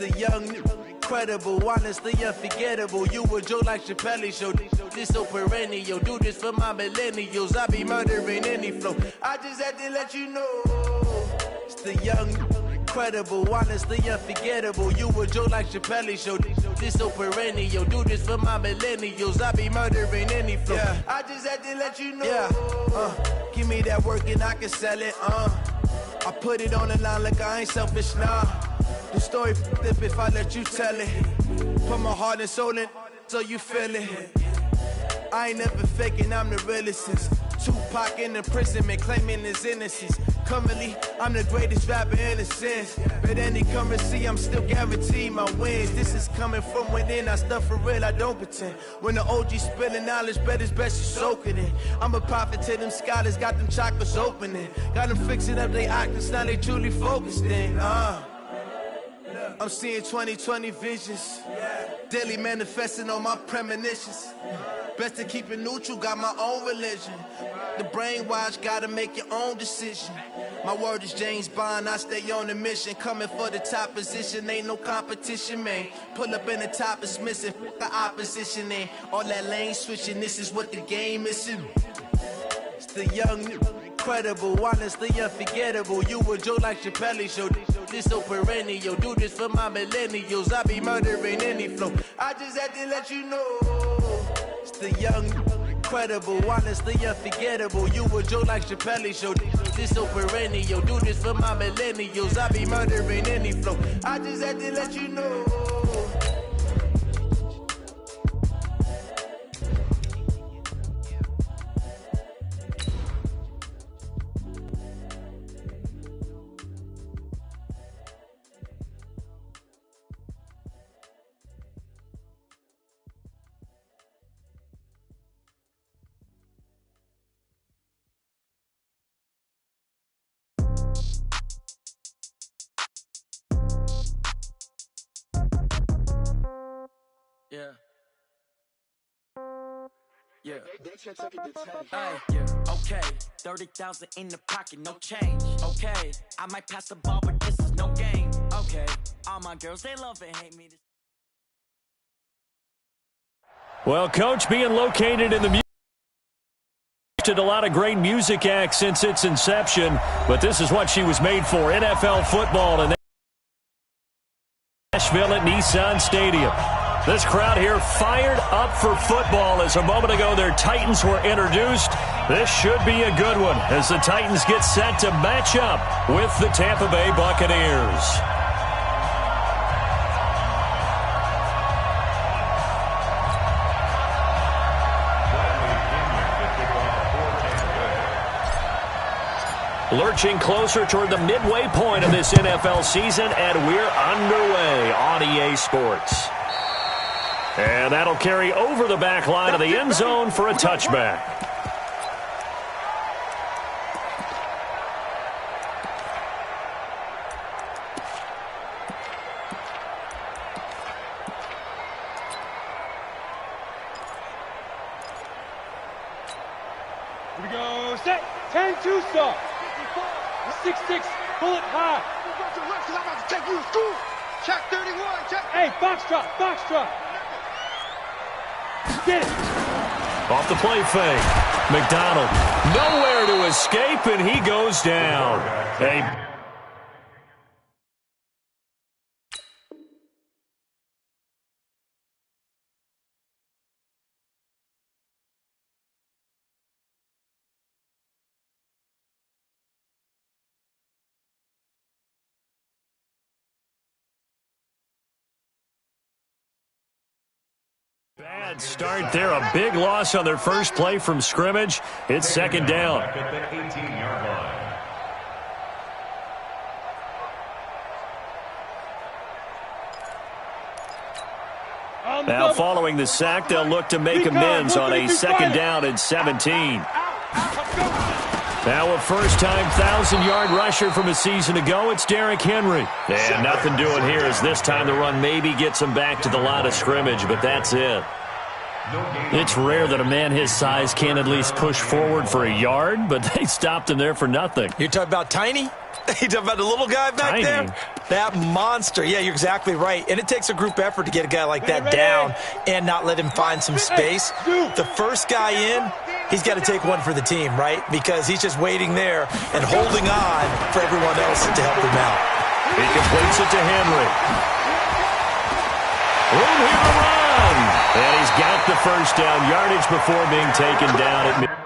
the young, incredible, honestly unforgettable. You a joke like Chappelle Show. This so perennial. Do this for my millennials. I be murdering any flow. I just had to let you know. It's the young, incredible, honestly unforgettable. You a joke like Chappelle Show. This so perennial. Do this for my millennials. I be murdering any flow. Yeah. I just had to let you know. Yeah. Give me that work and I can sell it. I put it on the line like I ain't selfish, nah. The story flip if I let you tell it. Put my heart and soul in so you feel it. I ain't never faking, I'm the realest since Tupac in imprisonment, claiming his innocence. Currently, I'm the greatest rapper in a sense. But any currency, I'm still guaranteed my wins. This is coming from within, I stuff for real, I don't pretend. When the OG spilling knowledge, bet it's best you soak it in. I'm a prophet to them scholars, got them chakras opening. Got them fixing up they octaves, now they truly focused in. I'm seeing 2020 visions, daily manifesting on my premonitions. Best to keep it neutral, got my own religion. The brainwash, gotta make your own decision. My word is James Bond, I stay on a mission. Coming for the top position, ain't no competition, man. Pull up in the top, it's missing, the opposition, man. All that lane switching, this is what the game is. It's the young, incredible, honestly unforgettable. You a joke like Chappelle Show. This so perennial. Do this for my millennials. I be murdering any flow. I just had to let you know. It's the young, incredible, honestly unforgettable. You a joke like Chappelle Show. This so perennial. Do this for my millennials. I be murdering any flow. I just had to let you know. Yeah. Okay. 30,000 in the pocket, no change. Okay. I might pass the ball, but this is no game. Okay. All my girls, they love and hate me. Well, Coach, being located in the music, a lot of great music acts since its inception, but this is what she was made for, NFL football in Nashville at Nissan Stadium. This crowd here fired up for football as a moment ago their Titans were introduced. This should be a good one as the Titans get set to match up with the Tampa Bay Buccaneers. Lurching closer toward the midway point of this NFL season, and we're underway on EA Sports. And that'll carry over the back line of the end zone for a touchback. Here we go. Set. 10-2 stop. 6-6. Pull it high. I'm about to take you to school. Check 31. Check. Hey, box drop. Box drop. Get it. Off the play fake. McDonald nowhere to escape, and he goes down. Bad start there. A big loss on their first play from scrimmage. It's second down. Now following the sack, they'll look to make amends on a second down and 17. Now a first-time 1,000-yard rusher from a season ago, it's Derrick Henry. And nothing doing here as this time the run maybe gets him back to the line of scrimmage, but that's it. It's rare that a man his size can at least push forward for a yard, but they stopped him there for nothing. You're talking about Tiny? You talking about the little guy back there? That monster. Yeah, you're exactly right. And it takes a group effort to get a guy like that down and not let him find some space. The first guy in, he's got to take one for the team, right? Because he's just waiting there and holding on for everyone else to help him out. He completes it to Henry. Room here to run. And he's got the first down yardage before being taken down at midfield.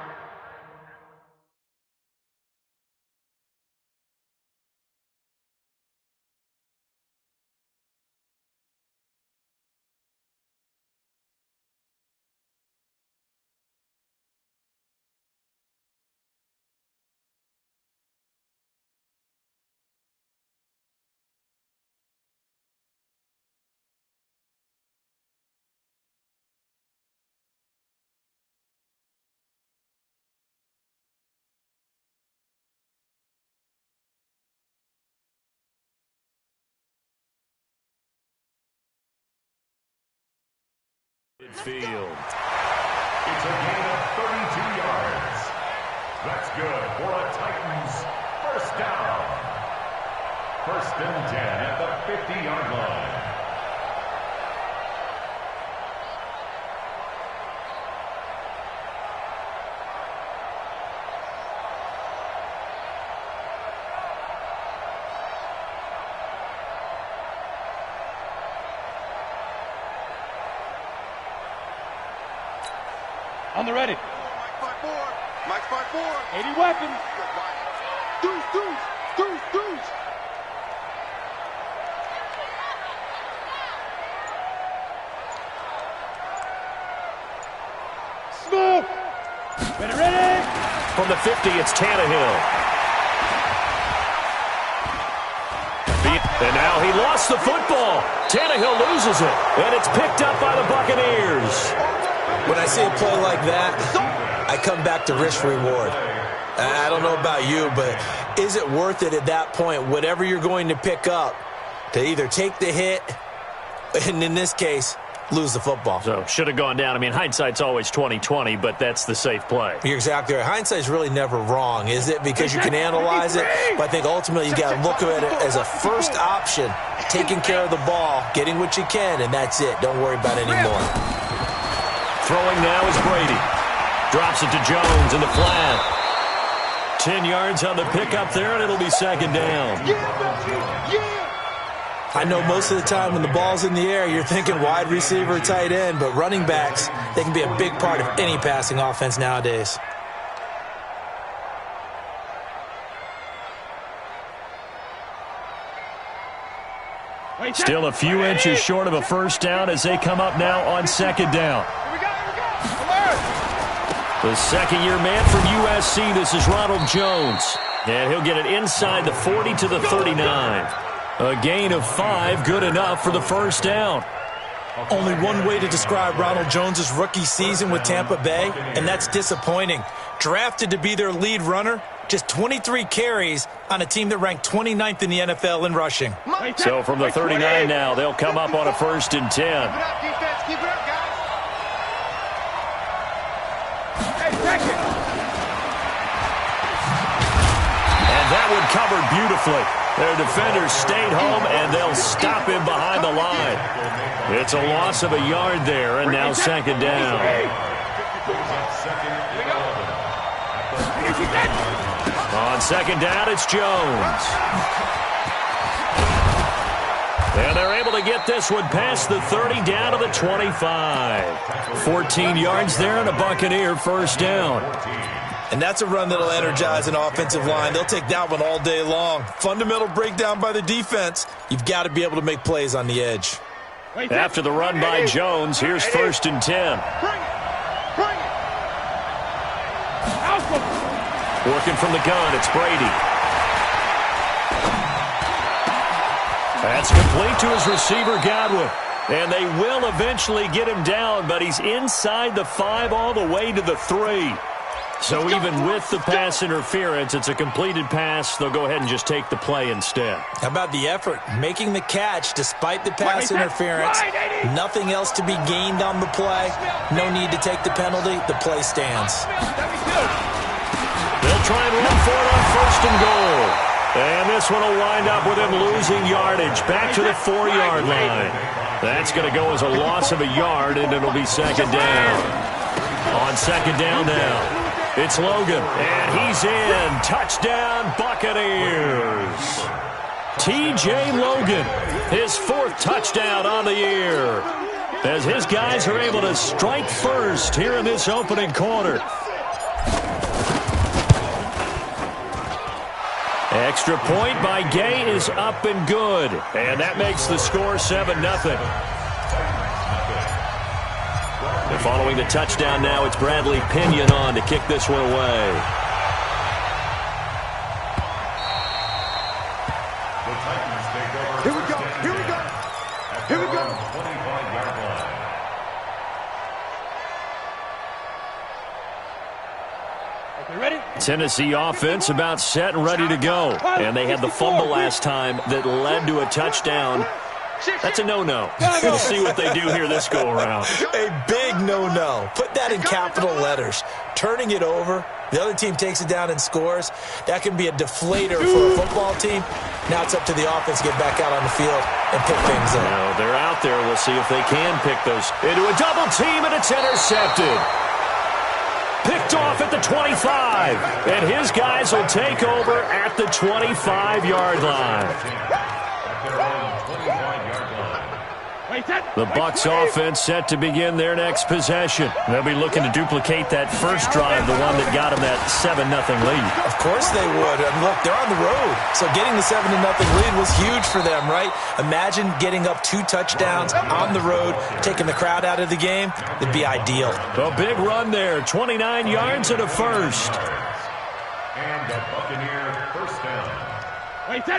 Midfield. It's a gain of 32 yards. That's good for a Titans first down. 1st and 10 at the 50-yard line. On the ready. Mike 5-4. Mike 5-4. 80 weapons. Deuce. Smoke. Ready. From the 50, it's Tannehill. And now he lost the football. Tannehill loses it, and it's picked up by the Buccaneers. When I see a play like that, I come back to risk-reward. I don't know about you, but is it worth it at that point, whatever you're going to pick up, to either take the hit, and in this case, lose the football? So, should have gone down. I mean, hindsight's always 20/20, but that's the safe play. You're exactly right. Hindsight's really never wrong, is it? Because you can analyze it, but I think ultimately you got to look at it as a first option, taking care of the ball, getting what you can, and that's it. Don't worry about it anymore. Throwing now is Brady. Drops it to Jones in the flat. 10 yards on the pickup there, and it'll be 2nd down. I know most of the time when the ball's in the air, you're thinking wide receiver, tight end, but running backs, they can be a big part of any passing offense nowadays. Still a few inches short of a first down as they come up now on 2nd down. The second-year man from USC, this is Ronald Jones. And he'll get it inside the 40 to the 39. A gain of 5, good enough for the first down. Only one way to describe Ronald Jones' rookie season with Tampa Bay, and that's disappointing. Drafted to be their lead runner, just 23 carries on a team that ranked 29th in the NFL in rushing. So from the 39 now, they'll come up on a 1st and 10. Keep it up, defense. Keep it up, guys. And that one covered beautifully. Their defenders stayed home, and they'll stop him behind the line. It's a loss of a yard there, and now 2nd down. On 2nd down, it's Jones. And they're able to get this one past the 30 down to the 25. 14 yards there and a Buccaneer first down. And that's a run that'll energize an offensive line. They'll take that one all day long. Fundamental breakdown by the defense. You've got to be able to make plays on the edge. After the run by Jones, here's 1st and 10. Working from the gun, it's Brady. That's complete to his receiver, Godwin. And they will eventually get him down, but he's inside the 5 all the way to the 3. So even with the pass interference, it's a completed pass. They'll go ahead and just take the play instead. How about the effort? Making the catch despite the pass interference. Nothing else to be gained on the play. No need to take the penalty. The play stands. They'll try and run for it on 1st and goal. And this one will wind up with him losing yardage. Back to the 4-yard line. That's going to go as a loss of a yard, and it'll be 2nd down. On 2nd down now. It's Logan, and he's in. Touchdown, Buccaneers. T.J. Logan, his 4th touchdown on the year, as his guys are able to strike first here in this opening quarter. Extra point by Gay is up and good, and that makes the score 7-0. And following the touchdown now, it's Bradley Pinion on to kick this one away. Here we go. Here we go. Here we go. 25-yard line. Okay, ready? Tennessee offense about set and ready to go. And they had the fumble last time that led to a touchdown. That's a no-no. We'll see what they do here this go-around. A big no-no. Put that in capital letters. Turning it over, the other team takes it down and scores. That can be a deflator for a football team. Now it's up to the offense to get back out on the field and pick things up. Now they're out there. We'll see if they can pick those into a double team, and it's intercepted. Picked off at the 25, and his guys will take over at the 25-yard line. The Bucs offense set to begin their next possession. They'll be looking to duplicate that first drive, the one that got them that 7-0 lead. Of course they would. I mean, look, they're on the road. So getting the 7-0 lead was huge for them, right? Imagine getting up 2 touchdowns on the road, taking the crowd out of the game. It'd be ideal. A big run there, 29 yards and a first. And the Buccaneer first down.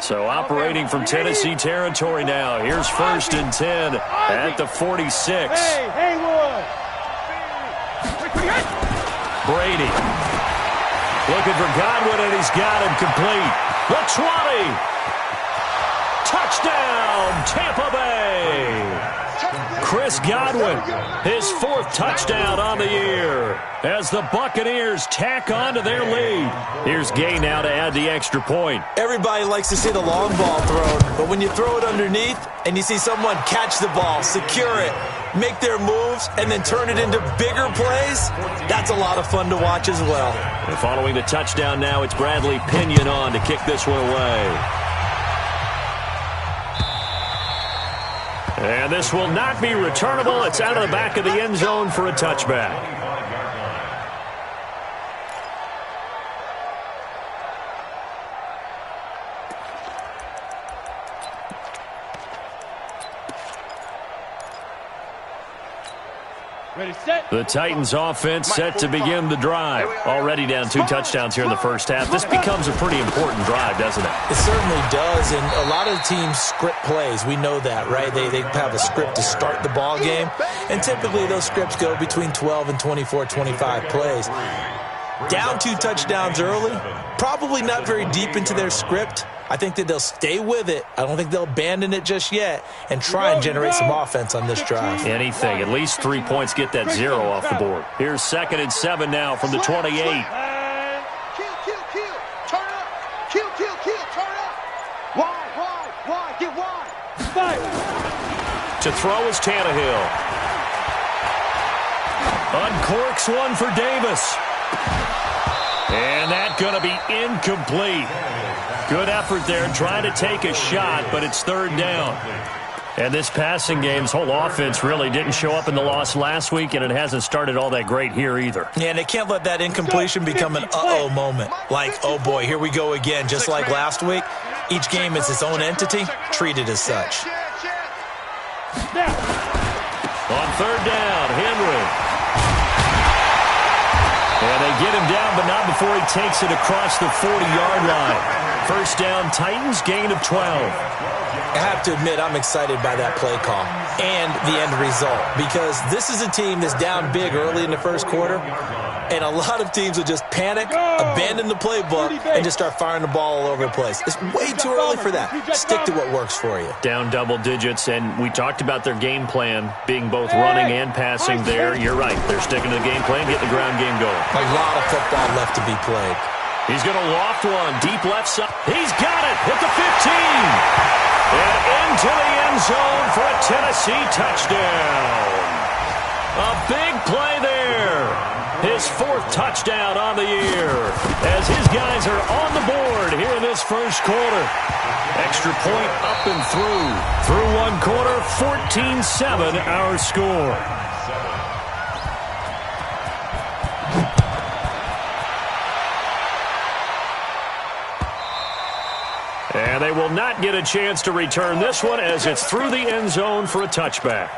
So operating from Tennessee territory now. Here's 1st and 10 at the 46. Hey, Haywood! Brady looking for Godwin, and he's got him complete. The 20. Touchdown, Tampa Bay. Chris Godwin, his 4th touchdown on the year as the Buccaneers tack on to their lead. Here's Gay now to add the extra point. Everybody likes to see the long ball thrown, but when you throw it underneath and you see someone catch the ball, secure it, make their moves, and then turn it into bigger plays, that's a lot of fun to watch as well. And following the touchdown now, it's Bradley Pinion on to kick this one away. And this will not be returnable. It's out of the back of the end zone for a touchback. Ready, set. The Titans offense set to begin the drive. Already down 2 touchdowns here in the first half. This becomes a pretty important drive, doesn't it? It certainly does, and a lot of teams script plays. We know that, right? They have a script to start the ball game, and typically those scripts go between 12 and 24, 25 plays. Down 2 touchdowns early, probably not very deep into their script. I think that they'll stay with it. I don't think they'll abandon it just yet and try and generate some offense on this drive. Anything. At least 3 points, get that 0 off the board. Here's 2nd and 7 now from the 28. Kill, turn up. Kill, turn up. Wide, get wide. Fire. To throw is Tannehill. Uncorks one for Davis. And that's going to be incomplete. Good effort there, trying to take a shot, but it's 3rd down. And this passing game's whole offense really didn't show up in the loss last week, and it hasn't started all that great here either. Yeah, and they can't let that incompletion become an uh-oh moment. Like, oh boy, here we go again, just like last week. Each game is its own entity, treated as such. On 3rd down, Henry. And they get him down, but not before he takes it across the 40-yard line. 1st down, Titans, gain of 12. I have to admit, I'm excited by that play call and the end result, because this is a team that's down big early in the first quarter. And a lot of teams will just panic, abandon the playbook, and just start firing the ball all over the place. It's way too early for that. Stick to what works for you. Down double digits, and we talked about their game plan being both running and passing there. You're right. They're sticking to the game plan, getting the ground game going. A lot of football left to be played. He's going to loft one, deep left side. He's got it at the 15. And into the end zone for a Tennessee touchdown. A big play there. His 4th touchdown on the year as his guys are on the board here in this first quarter. Extra point up and through. Through one quarter, 14-7 our score. And they will not get a chance to return this one as it's through the end zone for a touchback.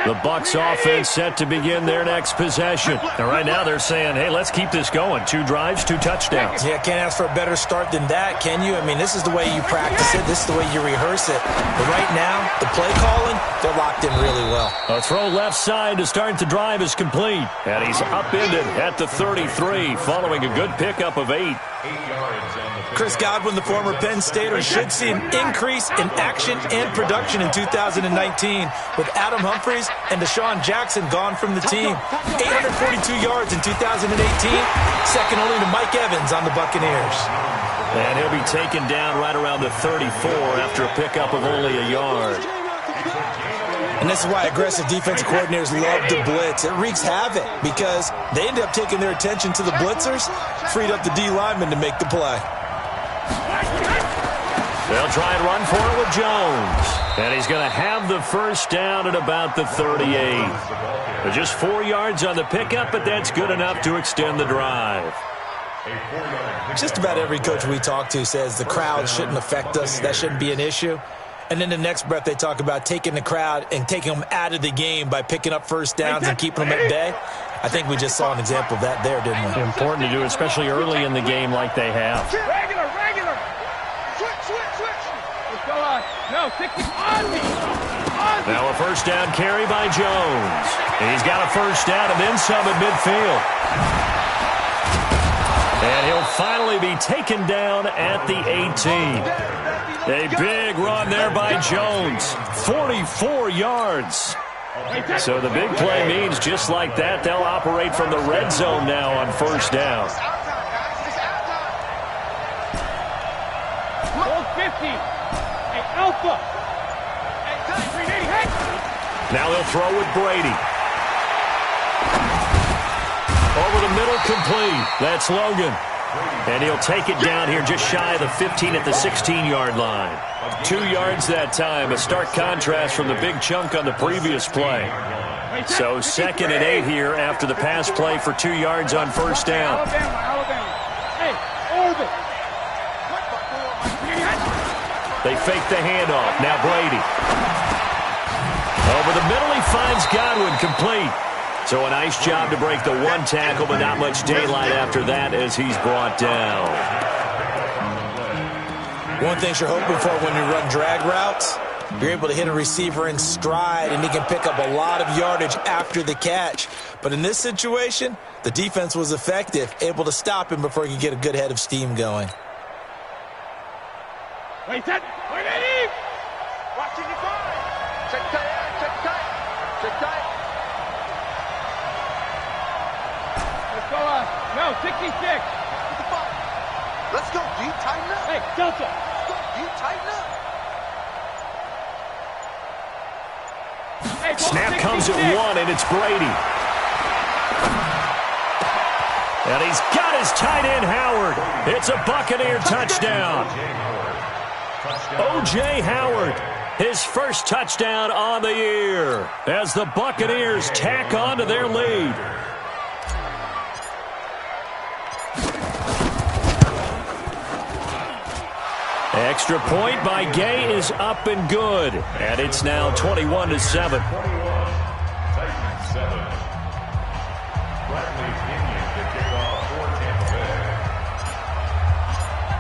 The Bucs offense set to begin their next possession. And right now they're saying, hey, let's keep this going. 2 drives, 2 touchdowns. Yeah, can't ask for a better start than that, can you? I mean, this is the way you practice it. This is the way you rehearse it. But right now, the play calling, they're locked in really well. A throw left side to start the drive is complete. And he's upended at the 33 following a good pickup of 8. Chris Godwin, the former Penn Stater, should see an increase in action and production in 2019 with Adam Humphries and Deshaun Jackson gone from the team. 842 yards in 2018, second only to Mike Evans on the Buccaneers. And he'll be taken down right around the 34 after a pickup of only a yard. And this is why aggressive defensive coordinators love to blitz. It wreaks havoc because they end up taking their attention to the blitzers, freed up the D lineman to make the play. They'll try and run for it with Jones. And he's going to have the first down at about the 38. Just 4 yards on the pickup, but that's good enough to extend the drive. Just about every coach we talk to says the crowd shouldn't affect us. That shouldn't be an issue. And then the next breath they talk about taking the crowd and taking them out of the game by picking up first downs and keeping them at bay. I think we just saw an example of that there, didn't we? Important to do, especially early in the game like they have. Regular. Switch. Let's go on. No, 60 on me. Now a first down carry by Jones. And he's got a first down and then some at midfield. And he'll finally be taken down at the 18. A big run there by Jones. 44 yards. So the big play means just like that, they'll operate from the red zone now on first down. Hold 50. Hey, Alpha. Now they'll throw with Brady. Over the middle, complete. That's Logan. And he'll take it down here just shy of the 15 at the 16-yard line. 2 yards that time, a stark contrast from the big chunk on the previous play. So 2nd and 8 here after the pass play for 2 yards on first down. Alabama. Hey, orbit. They fake the handoff. Now Brady. Over the middle, he finds Godwin, complete. So a nice job to break the one tackle, but not much daylight after that as he's brought down. One thing you're hoping for when you run drag routes, you're able to hit a receiver in stride, and he can pick up a lot of yardage after the catch. But in this situation, the defense was effective, able to stop him before he could get a good head of steam going. Wait, set. Wait, Eddie. Watching you find. Check tight. Let's go on. No, 66. Let's go, D. Tighten up. Hey, Delta. Let's go, D. Tighten up. Hey, Snap comes at 1, and it's Brady. And he's got his tight end, Howard. It's a Buccaneer touchdown. O.J. Howard, his first touchdown on the year as the Buccaneers tack on to their lead. Extra point by Gay is up and good, and it's now 21-7.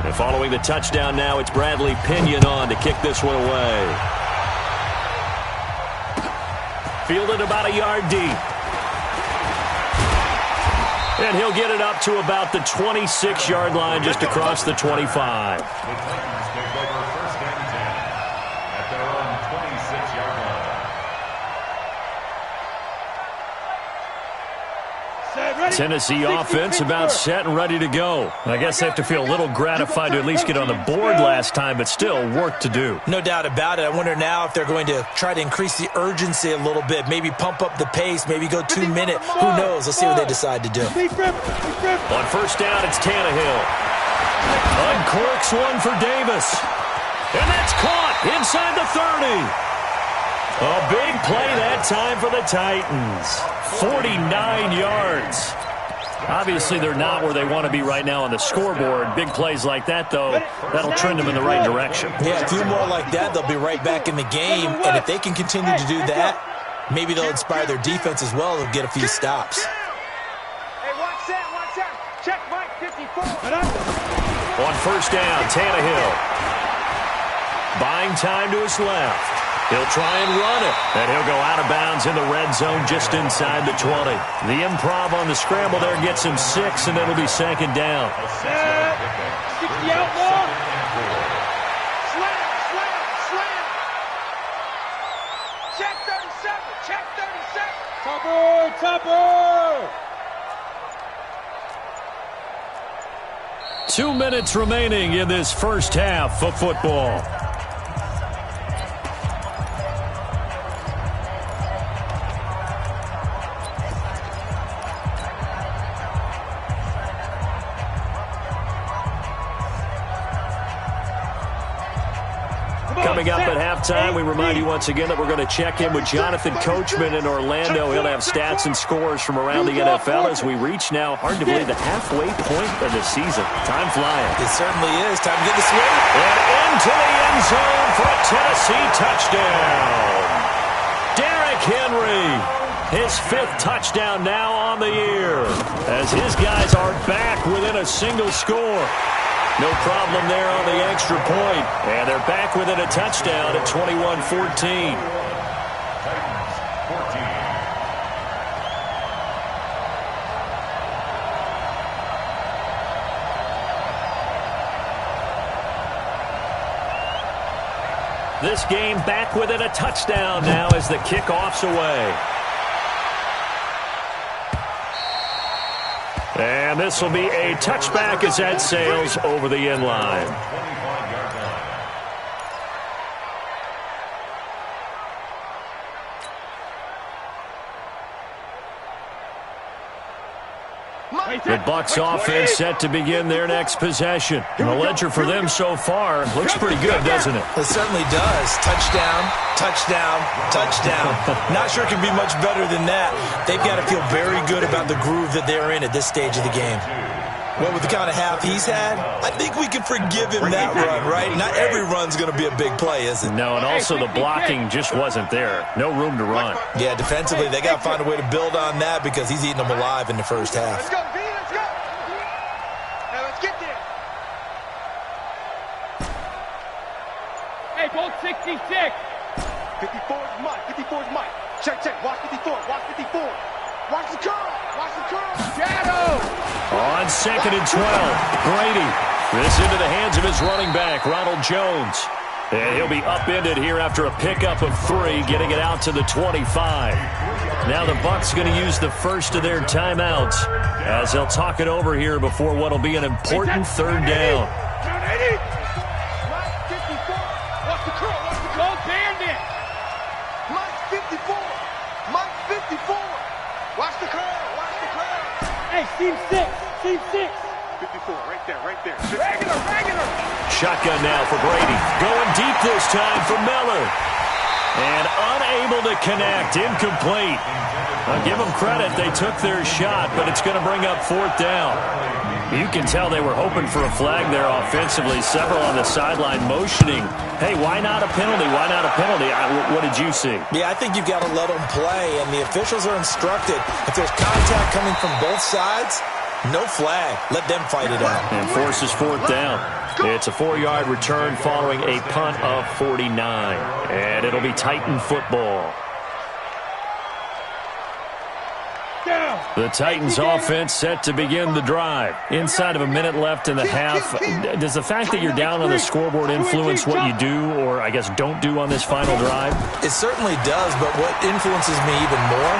And following the touchdown now, it's Bradley Pinion on to kick this one away. Fielded about a yard deep. And he'll get it up to about the 26-yard line, just across the 25. The Titans take over 1st and 10 at their own 26-yard line. Tennessee offense about set and ready to go. I guess they have to feel a little gratified to at least get on the board last time, but still work to do. No doubt about it. I wonder now if they're going to try to increase the urgency a little bit, maybe pump up the pace, maybe go 2 minute. Who knows? Let's see what they decide to do. On first down, it's Tannehill. Uncorks one for Davis. And that's caught inside the 30. A big play that time for the Titans. 49 yards. Obviously, they're not where they want to be right now on the scoreboard. Big plays like that, though, that'll trend them in the right direction. Yeah, a few more like that, they'll be right back in the game. And if they can continue to do that, maybe they'll inspire their defense as well. They'll get a few stops. Hey, watch that, watch that. Check Mike 54. On first down, Tannehill. Buying time to his left. He'll try and run it, and he'll go out of bounds in the red zone just inside the 20. The improv on the scramble there gets him 6, and it'll be 2nd down. 60 outlaw. Slam, slam, slam. Check 37, check 37. Topper. 2 minutes remaining in this first half of football. Coming up at halftime, we remind you once again that we're going to check in with Jonathan Coachman in Orlando. He'll have stats and scores from around the NFL as we reach now, hard to believe, the halfway point of the season. Time flying. It certainly is. Time to get the swing. And into the end zone for a Tennessee touchdown. Derrick Henry, his 5th touchdown now on the year, as his guys are back within a single score. No problem there on the extra point. And they're back within a touchdown at 21-14. Titans 14. This game back within a touchdown now as the kickoff's away. And this will be a touchback as that sails over the end line. 25-yard line. The Bucs offense set to begin their next possession. And the ledger for them so far looks pretty good, doesn't it? It certainly does. Touchdown, touchdown, touchdown. Not sure it can be much better than that. They've got to feel very good about the groove that they're in at this stage of the game. Well, with the kind of half he's had, I think we can forgive him that run, right? Not every run's going to be a big play, is it? No, and also the blocking just wasn't there. No room to run. Yeah, defensively, they got to find a way to build on that because he's eating them alive in the first half. Let's go, B, let's go. Now let's get there. Hey, both 66. 54 is Mike, 54 is Mike. Check, check, watch 54, watch 54. Watch the curl, watch the curl. Shadow. On 2nd and 12, Brady. This into the hands of his running back, Ronald Jones. And he'll be upended here after a pickup of 3, getting it out to the 25. Now the Bucs going to use the first of their timeouts as they'll talk it over here before what will be an important 3rd down. Mike 54, watch the curl, watch the curl. Go Bandit. Mike 54, Mike 54. Watch the curl, watch the curl. Hey, team 6. Team 6. 54, right there, right there. Regular. Shotgun now for Brady. Going deep this time for Miller. And unable to connect. Incomplete. I'll give them credit. They took their shot, but it's going to bring up 4th down. You can tell they were hoping for a flag there offensively. Several on the sideline motioning. Hey, why not a penalty? Why not a penalty? What did you see? Yeah, I think you've got to let them play, and the officials are instructed if there's contact coming from both sides, No flag. Let them fight it out. And forces fourth down. It's a 4-yard return following a punt of 49. And it'll be Titan football. The Titans offense set to begin the drive. Inside of a minute left in the half. Does the fact that you're down on the scoreboard influence what you do, or I guess don't do on this final drive? It certainly does, but what influences me even more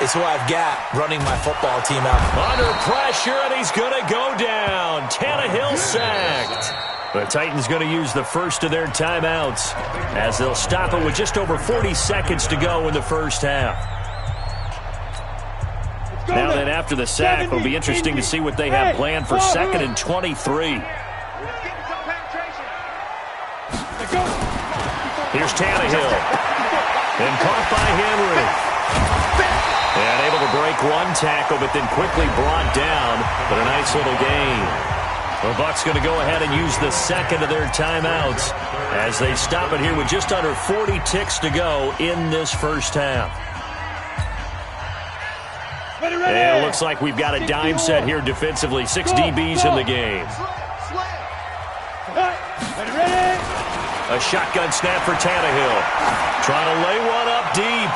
is who I've got running my football team out. Under pressure, and he's going to go down. Tannehill sacked. The Titans going to use the first of their timeouts as they'll stop it with just over 40 seconds to go in the first half. Now then, after the sack, it'll be interesting to see what they have planned for 2nd and 23. Here's Tannehill. And caught by Henry. And able to break one tackle, but then quickly brought down. But a nice little gain. The Bucs going to go ahead and use the second of their timeouts as they stop it here with just under 40 ticks to go in this first half. And it looks like we've got a dime set here defensively. 6 DBs in the game. A shotgun snap for Tannehill. Trying to lay one up deep.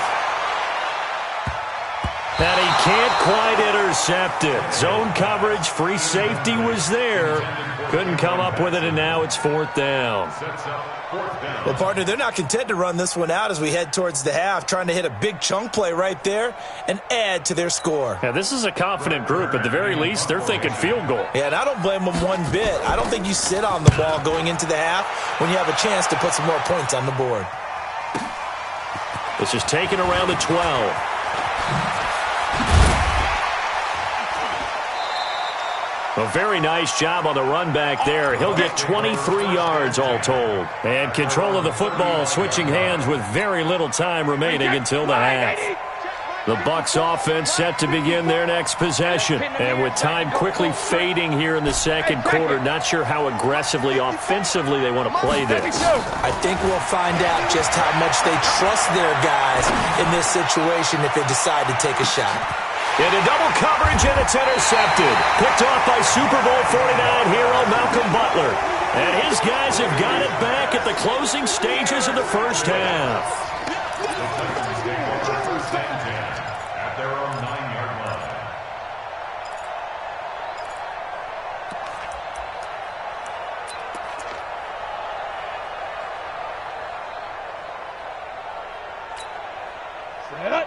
And he can't quite intercept it. Zone coverage, free safety was there. Couldn't come up with it, and now it's 4th down. Well, partner, they're not content to run this one out as we head towards the half, trying to hit a big chunk play right there and add to their score. Yeah, this is a confident group. At the very least, they're thinking field goal. Yeah, and I don't blame them one bit. I don't think you sit on the ball going into the half when you have a chance to put some more points on the board. This is taken around the 12. A very nice job on the run back there. He'll get 23 yards all told. And control of the football switching hands with very little time remaining until the half. The Bucs offense set to begin their next possession. And with time quickly fading here in the second quarter, not sure how aggressively, offensively they want to play this. I think we'll find out just how much they trust their guys in this situation if they decide to take a shot. Into double coverage, and it's intercepted. Picked off by Super Bowl 49 hero Malcolm Butler. And his guys have got it back at the closing stages of the first half. At their own 9-yard line.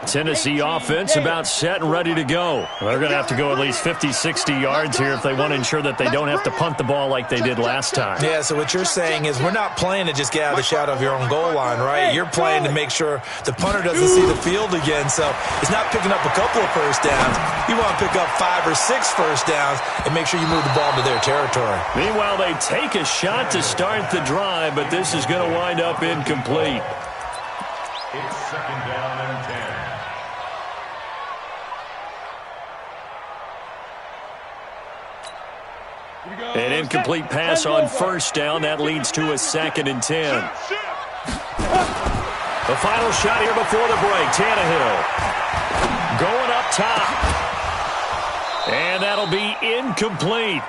Tennessee offense about set and ready to go. They're going to have to go at least 50, 60 yards here if they want to ensure that they don't have to punt the ball like they did last time. Yeah, so what you're saying is we're not playing to just get out of the shadow of your own goal line, right? You're playing to make sure the punter doesn't see the field again. So it's not picking up a couple of first downs. You want to pick up 5 or 6 first downs and make sure you move the ball into their territory. Meanwhile, they take a shot to start the drive, but this is going to wind up incomplete. It's 2nd down and 10. An incomplete pass on first down. That leads to a 2nd and 10. The final shot here before the break. Tannehill going up top. And that'll be incomplete.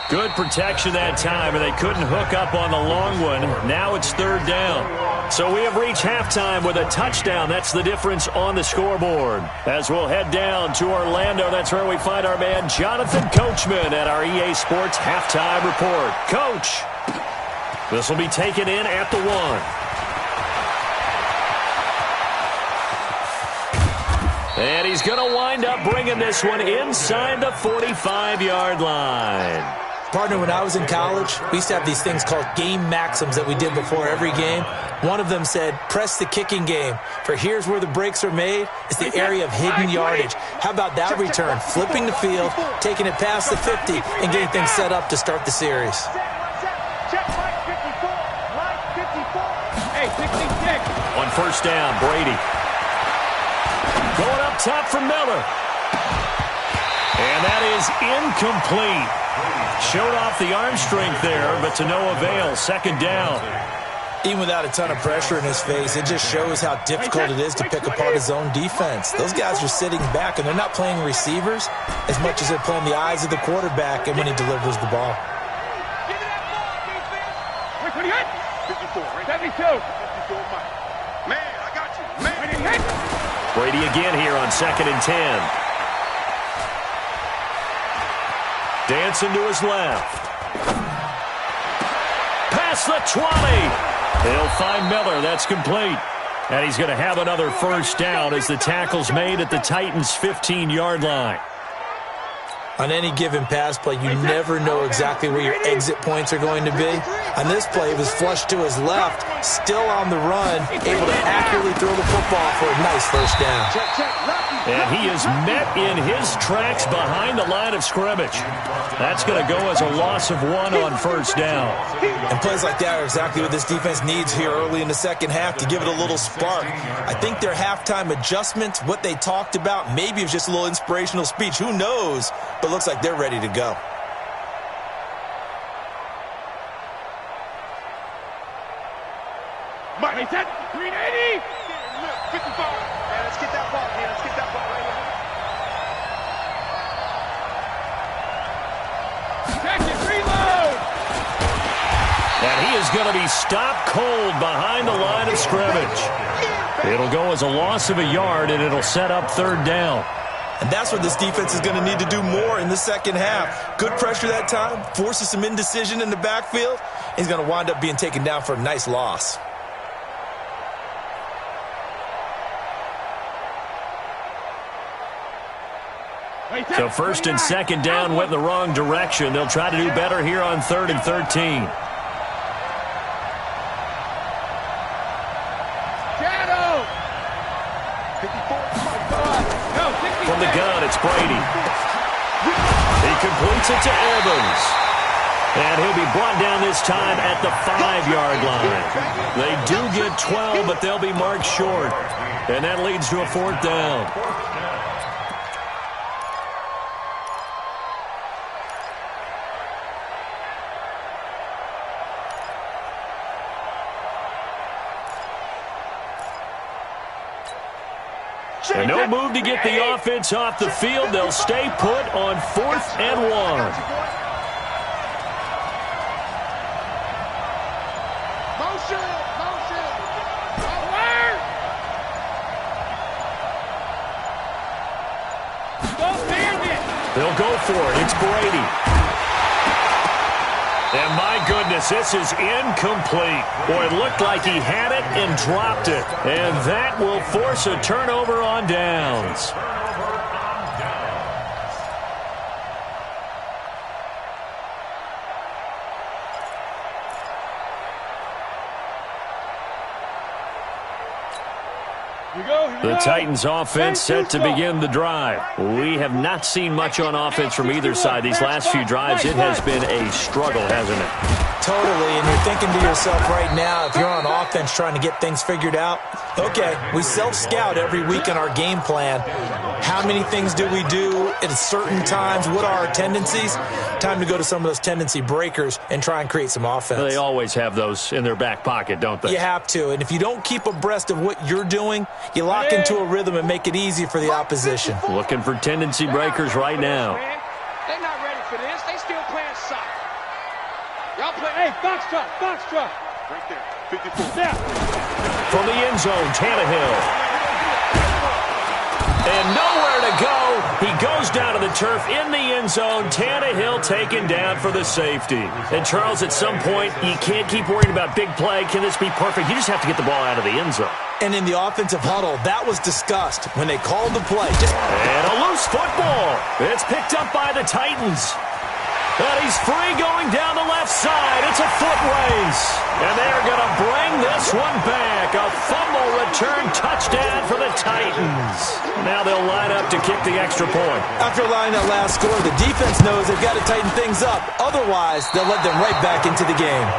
Good protection that time, and they couldn't hook up on the long one. Now it's 3rd down. So we have reached halftime with a touchdown. That's the difference on the scoreboard. As we'll head down to Orlando, that's where we find our man Jonathan Coachman at our EA Sports Halftime Report. Coach, this will be taken in at the 1. And he's going to wind up bringing this one inside the 45-yard line. Partner, when I was in college, we used to have these things called game maxims that we did before every game. One of them said, press the kicking game, for here's where the breaks are made. It's the area of hidden yardage. How about that return? Flipping the field, taking it past the 50, and getting things set up to start the series. On first down, Brady. Going up top for Miller. And that is incomplete. Showed off the arm strength there, but to no avail. 2nd down. Even without a ton of pressure in his face, it just shows how difficult it is to pick apart his own defense. Those guys are sitting back, and they're not playing receivers as much as they're playing the eyes of the quarterback and when he delivers the ball. Give me that ball, defense. Wait, 58. 72. 54, Mike. Man, I got you. Man. Brady again here on 2nd and 10. Dancing to his left. Past the 20. He'll find Miller. That's complete. And he's going to have another first down as the tackle's made at the Titans' 15-yard line. On any given pass play, you never know exactly where your exit points are going to be. On this play, it was flushed to his left, still on the run, able to accurately throw the football for a nice first down. And he is met in his tracks behind the line of scrimmage. That's going to go as a loss of 1 on first down. And plays like that are exactly what this defense needs here early in the second half to give it a little spark. I think their halftime adjustments, what they talked about, maybe it was just a little inspirational speech. Who knows? But looks like they're ready to go. Mike, 380. 55. Yeah, let's get that ball. Yeah, let's get that ball right here. Check it, reload. And he is going to be stopped cold behind the line of scrimmage. It'll go as a loss of a yard, and it'll set up 3rd down. And that's what this defense is going to need to do more in the second half. Good pressure that time, forces some indecision in the backfield. He's going to wind up being taken down for a nice loss. So 1st and 2nd down went in the wrong direction. They'll try to do better here on 3rd and 13. From the gun, it's Brady. He completes it to Evans. And he'll be brought down this time at the 5-yard line. They do get 12, but they'll be marked short. And that leads to a 4th down. And no move to get the offense off the field. They'll stay put on 4th and 1. They'll go for it. It's Brady. And my goodness, this is incomplete. Boy, it looked like he had it and dropped it. And that will force a turnover on downs. The Titans offense set to begin the drive. We have not seen much on offense from either side. These last few drives, it has been a struggle, hasn't it? Totally, and you're thinking to yourself right now, if you're on offense trying to get things figured out, okay, we self-scout every week in our game plan. How many things do we do at certain times? What are our tendencies? Time to go to some of those tendency breakers and try and create some offense. They always have those in their back pocket, don't they? You have to, and if you don't keep abreast of what you're doing, you lock into a rhythm and make it easy for the opposition. Looking for tendency breakers right now. They're not ready for this. They still playing soccer. Y'all play, hey, box drop. Right there, 54. Snap. From the end zone, Tannehill. And nowhere to go. He goes down to the turf in the end zone. Tannehill taken down for the safety. And, Charles, at some point, you can't keep worrying about big play. Can this be perfect? You just have to get the ball out of the end zone. And in the offensive huddle, that was discussed when they called the play. And a loose football. It's picked up by the Titans. And he's free going down the left side. It's a foot race. And they're going to bring this one back. A fumble return touchdown for the Titans. Now they'll line up to kick the extra point. After allowing that last score, the defense knows they've got to tighten things up. Otherwise, they'll let them right back into the game.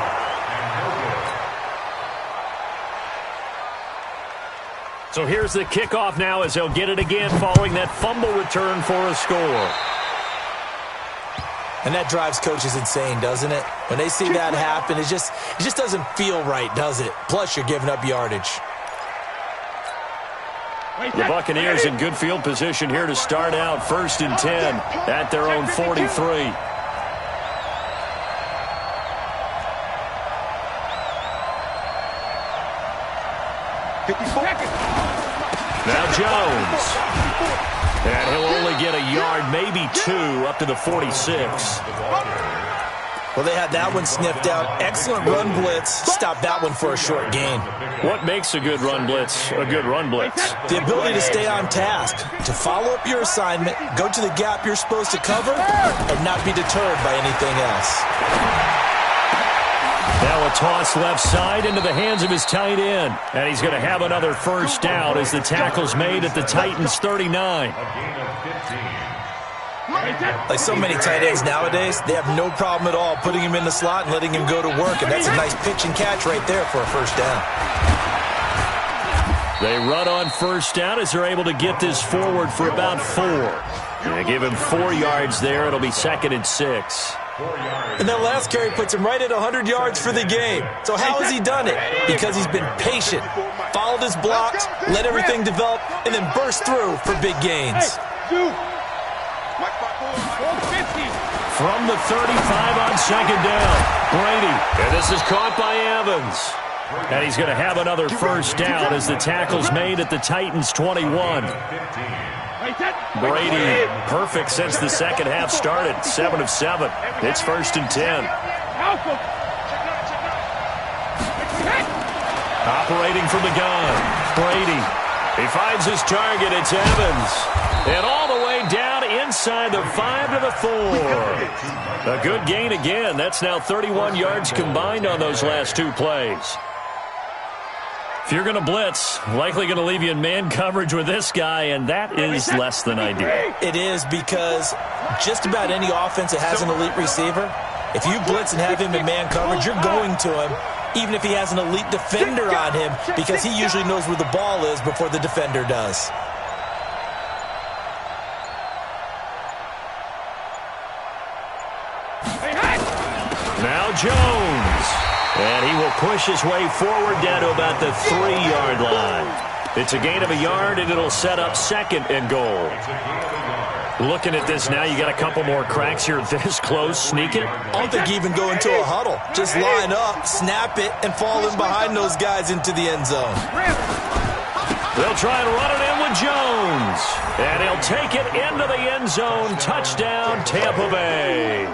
So here's the kickoff now as they'll get it again following that fumble return for a score. And that drives coaches insane, doesn't it? When they see that happen, it just doesn't feel right, does it? Plus, you're giving up yardage. The Buccaneers in good field position here to start out. 1st and 10 at their own 43. Now Jones. And he'll only get a yard, maybe 2, up to the 46. Well, they had that one sniffed out. Excellent run blitz. Stop that one for a short gain. What makes a good run blitz a good run blitz? The ability to stay on task, to follow up your assignment, go to the gap you're supposed to cover, and not be deterred by anything else. Now a toss left side into the hands of his tight end. And he's going to have another first down as the tackle's made at the Titans' 39. Like so many tight ends nowadays, they have no problem at all putting him in the slot and letting him go to work. And that's a nice pitch and catch right there for a first down. They run on first down as they're able to get this forward for about 4. They give him 4 yards there. It'll be 2nd and 6. And that last carry puts him right at 100 yards for the game. So how has he done it? Because he's been patient, followed his blocks, let everything develop, and then burst through for big gains. From the 35 on 2nd down, Brady. And this is caught by Evans. And he's going to have another first down as the tackle's made at the Titans' 21. Brady, perfect since the second half started. 7 of 7. It's 1st and 10. Operating from the gun, Brady. He finds his target. It's Evans. And all the way down inside the 5 to the 4. A good gain again. That's now 31 yards combined on those last 2 plays. If you're going to blitz, likely going to leave you in man coverage with this guy, and that is less than ideal. It is, because just about any offense that has an elite receiver, if you blitz and have him in man coverage, you're going to him, even if he has an elite defender on him, because he usually knows where the ball is before the defender does. Now Jones. And he will push his way forward down to about the 3-yard line. It's a gain of a yard, and it'll set up 2nd and goal. Looking at this now, you got a couple more cracks here this close. Sneak it? I don't think you even go into a huddle. Just line up, snap it, and fall in behind those guys into the end zone. They'll try and run it in with Jones. And he'll take it into the end zone. Touchdown, Tampa Bay.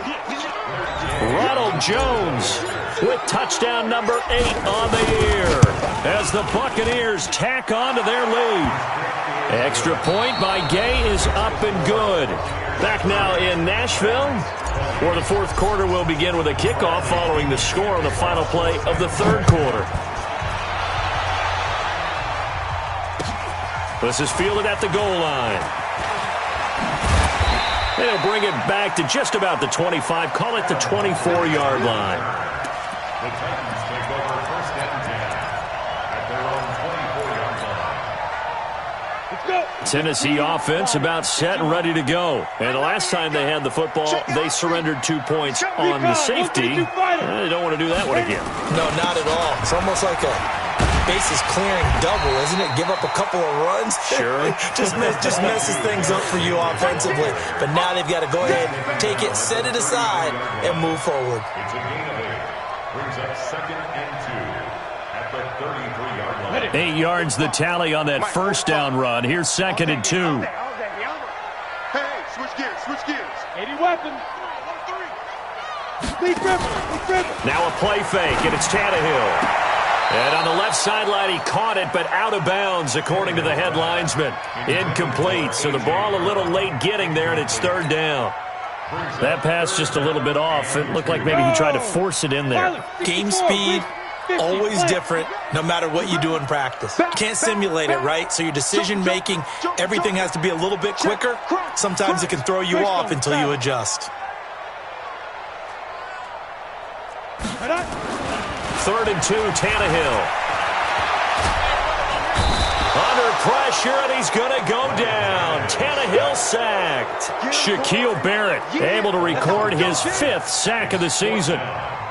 Ronald Jones with touchdown number 8 on the year as the Buccaneers tack on to their lead. Extra point by Gay is up and good. Back now in Nashville, where the 4th quarter will begin with a kickoff following the score on the final play of the 3rd quarter. This is fielded at the goal line. They'll bring it back to just about the 25, call it the 24-yard line. The Titans take over 1st and 10 at their own 24-yard line. Let's go. Tennessee offense about set and ready to go. And the last time they had the football, they surrendered 2 points on the safety. They don't want to do that one again. No, not at all. It's almost like a bases clearing double, isn't it? Give up a couple of runs. Sure. just messes things up for you offensively. But now they've got to go ahead, take it, set it aside, and move forward. It's a gain of 8. Brings up 2nd and 2 at the 33-yard line. 8 yards the tally on that first down run. Here's 2nd and 2. Hey, switch gears. 80 weapon. Lead dribble. Now a play fake, and it's Tannehill. And on the left sideline, he caught it, but out of bounds, according to the head linesman. Incomplete, so the ball a little late getting there, and it's 3rd down. That pass just a little bit off. It looked like maybe he tried to force it in there. Game speed, always different, no matter what you do in practice. You can't simulate it, right? So your decision-making, everything has to be a little bit quicker. Sometimes it can throw you off until you adjust. 3rd and 2, Tannehill. Under pressure, and he's going to go down. Tannehill sacked. Shaquille Barrett able to record his 5th sack of the season.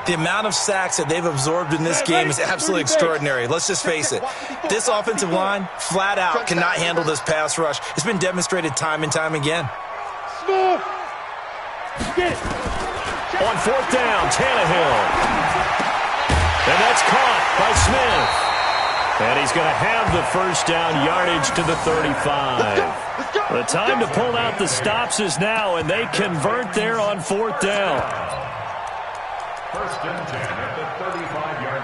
The amount of sacks that they've absorbed in this game is absolutely extraordinary. Let's just face it. This offensive line, flat out, cannot handle this pass rush. It's been demonstrated time and time again. On 4th down, Tannehill. And that's caught by Smith. And he's going to have the first down, yardage to the 35. The time to pull out the stops is now, and they convert there on 4th down. First and 10 at the 35-yard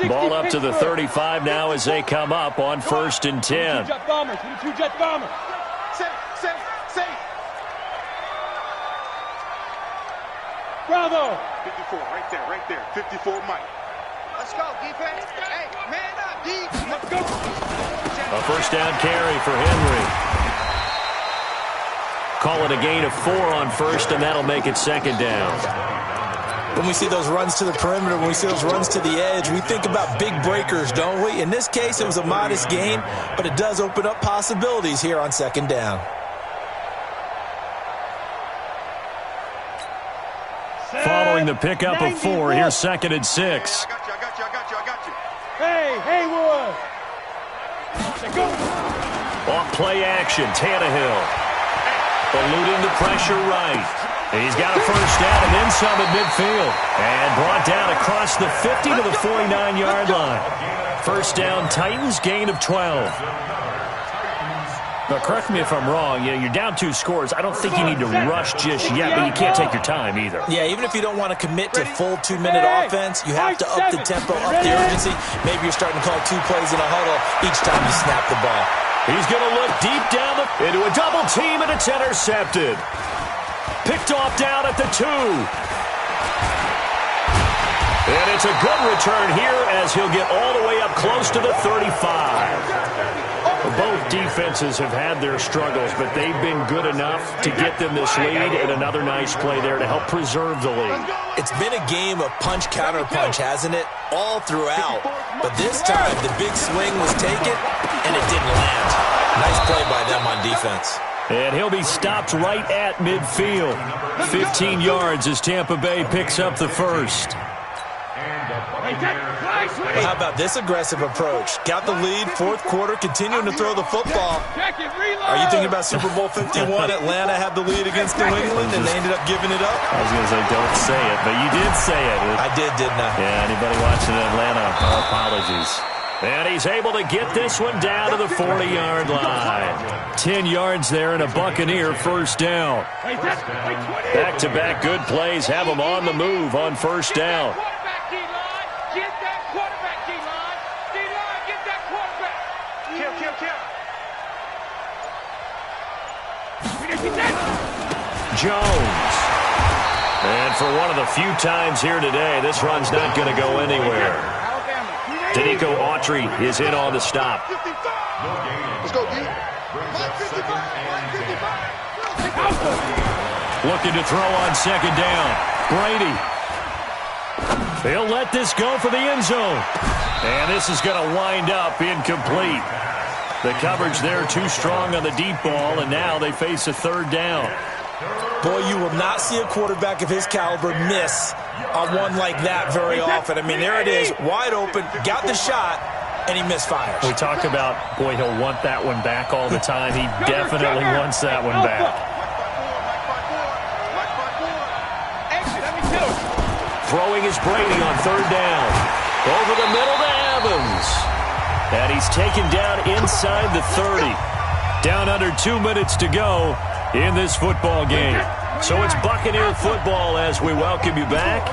line. Ball up to the 35 now as they come up on 1st and 10. Two-jet bombers. Two-jet bombers. Safe. Bravo. 54, right there. 54, Mike. Let's go, defense. Hey, man up, deep. Let's go. A first down carry for Henry. Call it a gain of 4 on 1st, and that'll make it 2nd down. When we see those runs to the perimeter, when we see those runs to the edge, we think about big breakers, don't we? In this case, it was a modest gain, but it does open up possibilities here on 2nd down. Following the pickup of 4, here's 2nd and 6. I got you. Hey, Haywood. Go. Off play action, Tannehill. Eluding the pressure right. He's got a first down and then some at midfield. And brought down across the 50 to the 49-yard line. First down, Titans, gain of 12. Now, correct me if I'm wrong. You're down 2 scores. I don't think you need to rush just yet, but you can't take your time either. Yeah, even if you don't want to commit to full 2-minute offense, you have to up the tempo, up the urgency. Maybe you're starting to call 2 plays in a huddle each time you snap the ball. He's going to look deep down into a double team, and it's intercepted. Picked off down at the 2. And it's a good return here as he'll get all the way up close to the 35. Both defenses have had their struggles, but they've been good enough to get them this lead, and another nice play there to help preserve the lead. It's been a game of punch-counter-punch, hasn't it? All throughout. But this time, the big swing was taken, and it didn't land. Nice play by them on defense. And he'll be stopped right at midfield. 15 yards as Tampa Bay picks up the first. Well, how about this aggressive approach? Got the lead, 4th quarter, continuing to throw the football. Are you thinking about Super Bowl 51? Atlanta had the lead against New England, and they ended up giving it up? I was going to say, don't say it, but you did say it. I did, didn't I? Yeah, anybody watching Atlanta, our apologies. And he's able to get this one down to the 40-yard line. 10 yards there and a Buccaneer first down. Back-to-back good plays have them on the move on first down. Jones. And for one of the few times here today, this run's not going to go anywhere. Danico Autry is in on the stop. Let's go, D. Looking to throw on 2nd down. Brady. They'll let this go for the end zone. And this is going to wind up incomplete. The coverage there too strong on the deep ball, and now they face a 3rd down. Boy, you will not see a quarterback of his caliber miss on one like that very often. I mean, there it is, wide open, got the shot, and he misfires. We talk about, boy, he'll want that one back all the time. He definitely wants that one back. Throwing is Brady on 3rd down. Over the middle to Evans. And he's taken down inside the 30. Down under 2 minutes to go in this football game. So it's Buccaneer football as we welcome you back.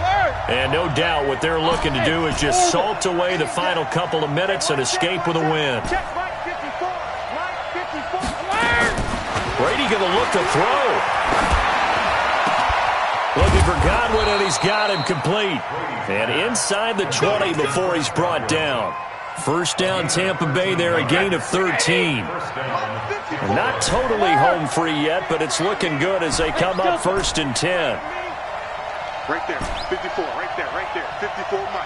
And no doubt what they're looking to do is just salt away the final couple of minutes and escape with a win. Brady going to look to throw. Looking for Godwin, and he's got him complete. And inside the 20 before he's brought down. First down, Tampa Bay there, a gain of 13. Not totally home free yet, but it's looking good as they come up 1st and 10. Right there, 54, right there. 54, Mike.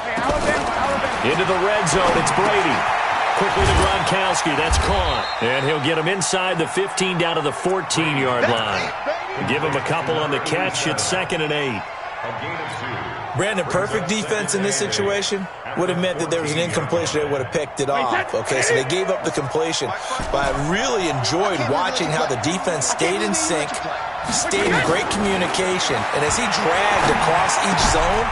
Hey, Alabama. Into the red zone, it's Brady. Quickly to Gronkowski, that's caught. And he'll get him inside the 15 down to the 14-yard line. Give him a couple on the catch, it's 2nd and 8. Brandon, perfect defense in this situation would have meant that there was an incompletion. They would have picked it off. Okay, so they gave up the completion. But I really enjoyed watching how the defense stayed in sync, stayed in great communication. And as he dragged across each zone,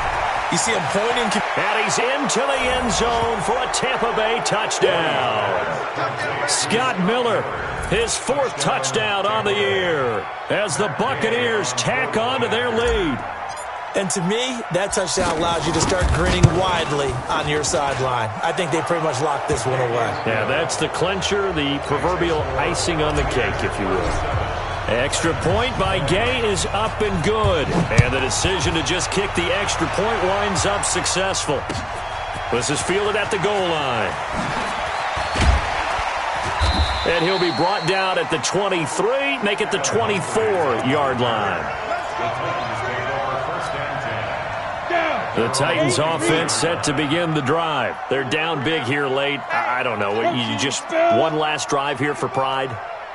you see him pointing. And he's into the end zone for a Tampa Bay touchdown. Scott Miller, his 4th touchdown on the year as the Buccaneers tack on to their lead. And to me, that touchdown allows you to start grinning widely on your sideline. I think they pretty much locked this one away. Yeah, that's the clincher, the proverbial icing on the cake, if you will. Extra point by Gay is up and good. And the decision to just kick the extra point winds up successful. This is fielded at the goal line. And he'll be brought down at the 23, make it the 24-yard line. The Titans offense set to begin the drive. They're down big here late. I don't know. You just one last drive here for pride?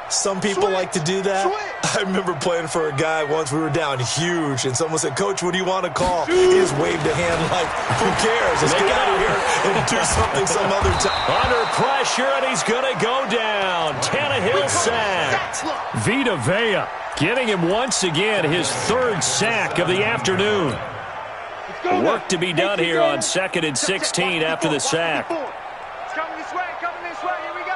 Some people like to do that. I remember playing for a guy once. We were down huge, and someone said, "Coach, what do you want to call?" He just waved a hand like, who cares? Let's get out of here and do something some other time. Under pressure, and he's going to go down. Tannehill sacked. Vita Vea getting him once again his 3rd sack of the afternoon. Work to be done here on 2nd and 16 after the sack. Coming this way, here we go.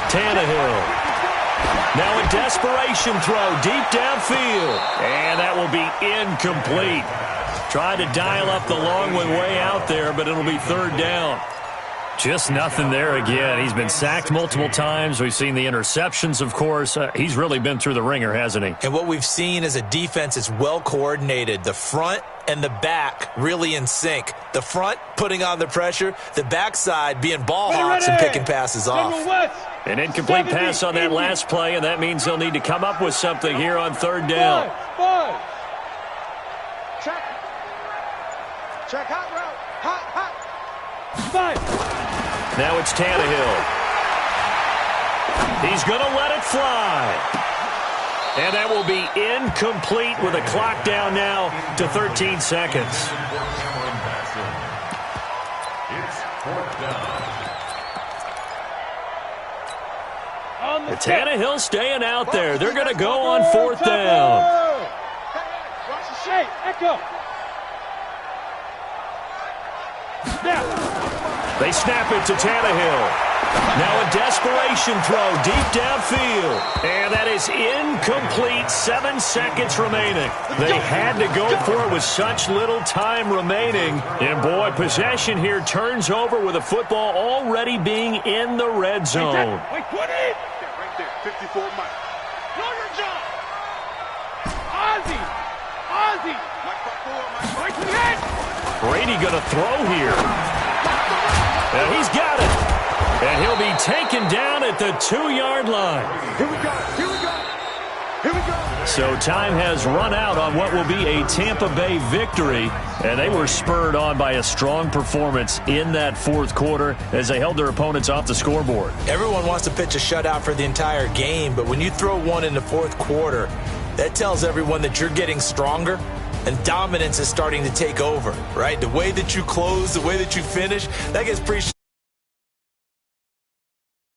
Tannehill. Now a desperation throw deep downfield. And that will be incomplete. Tried to dial up the long one way out there, but it'll be 3rd down. Just nothing there again. He's been sacked multiple times. We've seen the interceptions, of course. He's really been through the ringer, hasn't he? And what we've seen is a defense that's well coordinated. The front and the back really in sync. The front putting on the pressure. The backside being ball hawks and picking passes off. An incomplete pass on that last play, and that means they'll need to come up with something here on 3rd down. Check hot route. Hot. Now it's Tannehill. He's going to let it fly. And that will be incomplete with a clock down now to 13 seconds. It's 4th down. The Tannehill staying out there. They're going to go on 4th down. Hey, Echo. They snap it to Tannehill. Now a desperation throw deep downfield. And that is incomplete. 7 seconds remaining. They had to go for it with such little time remaining. And boy, possession here turns over with the football already being in the red zone. Right there. 54 Mike. Know your job. Ozzie. Mike 28. Brady going to throw here. And he's got it. And he'll be taken down at the 2-yard line. Here we go. So time has run out on what will be a Tampa Bay victory. And they were spurred on by a strong performance in that 4th quarter as they held their opponents off the scoreboard. Everyone wants to pitch a shutout for the entire game, but when you throw one in the 4th quarter, that tells everyone that you're getting stronger. And dominance is starting to take over, right? The way that you close, the way that you finish, that gets pretty